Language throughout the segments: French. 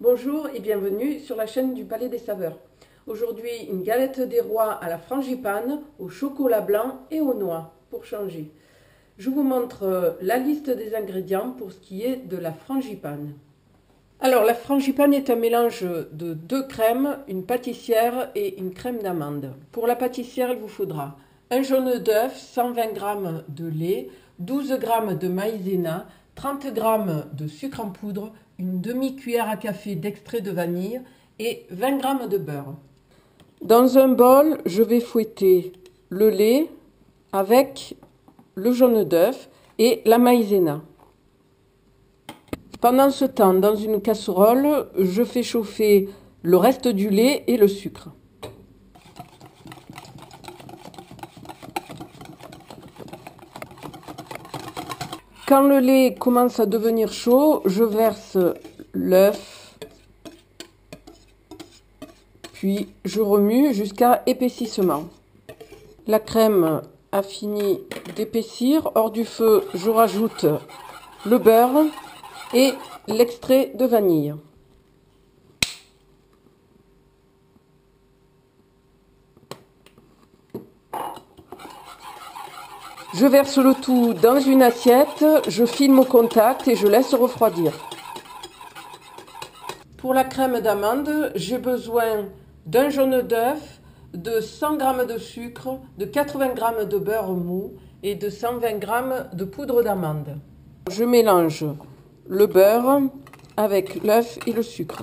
Bonjour et bienvenue sur la chaîne du Palais des Saveurs. Aujourd'hui, une galette des rois à la frangipane, au chocolat blanc et aux noix, pour changer. Je vous montre la liste des ingrédients pour ce qui est de la frangipane. Alors, la frangipane est un mélange de deux crèmes, une pâtissière et une crème d'amande. Pour la pâtissière, il vous faudra un jaune d'œuf, 120 g de lait, 12 g de maïzena, 30 g de sucre en poudre, une demi-cuillère à café d'extrait de vanille et 20 g de beurre. Dans un bol, je vais fouetter le lait avec le jaune d'œuf et la maïzena. Pendant ce temps, dans une casserole, je fais chauffer le reste du lait et le sucre. Quand le lait commence à devenir chaud, je verse l'œuf, puis je remue jusqu'à épaississement. La crème a fini d'épaissir. Hors du feu, je rajoute le beurre et l'extrait de vanille. Je verse le tout dans une assiette, je filme au contact et je laisse refroidir. Pour la crème d'amande, j'ai besoin d'un jaune d'œuf, de 100 g de sucre, de 80 g de beurre mou et de 120 g de poudre d'amande. Je mélange le beurre avec l'œuf et le sucre.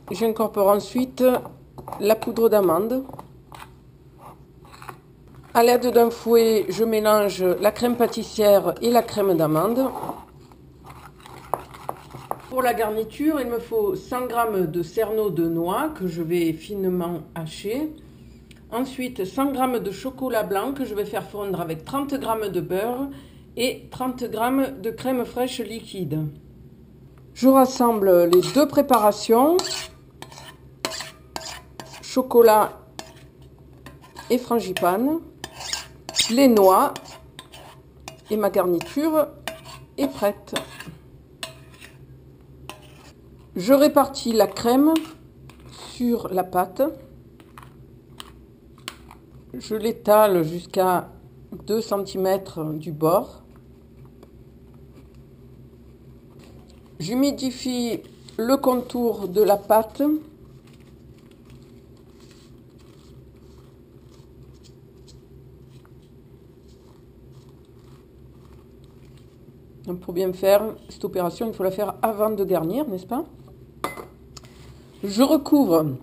J'incorpore ensuite la poudre d'amande. À l'aide d'un fouet, je mélange la crème pâtissière et la crème d'amande. Pour la garniture, il me faut 100 g de cerneau de noix que je vais finement hacher. Ensuite, 100 g de chocolat blanc que je vais faire fondre avec 30 g de beurre et 30 g de crème fraîche liquide. Je rassemble les deux préparations, chocolat et frangipane, les noix et ma garniture est prête. Je répartis la crème sur la pâte. Je l'étale jusqu'à 2 cm du bord. J'humidifie le contour de la pâte. Donc pour bien faire cette opération, il faut la faire avant de garnir, n'est-ce pas? Je recouvre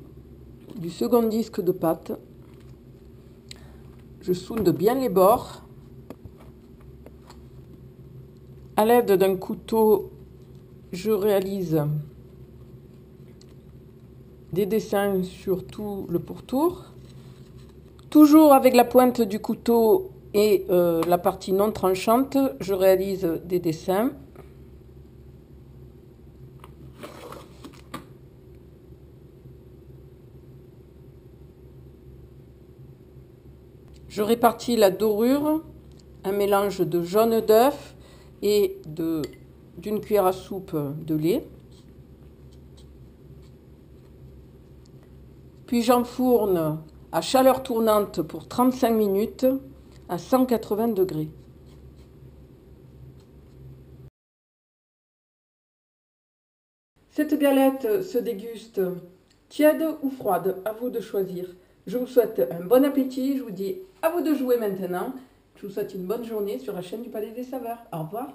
du second disque de pâte. Je soude bien les bords. À l'aide d'un couteau, je réalise des dessins sur tout le pourtour. Toujours avec la pointe du couteau et la partie non tranchante, je réalise des dessins. Je répartis la dorure, un mélange de jaune d'œuf et d'une cuillère à soupe de lait. Puis j'enfourne à chaleur tournante pour 35 minutes à 180 degrés. Cette galette se déguste tiède ou froide, à vous de choisir. Je vous souhaite un bon appétit, je vous dis à vous de jouer maintenant. Je vous souhaite une bonne journée sur la chaîne du Palais des Saveurs. Au revoir.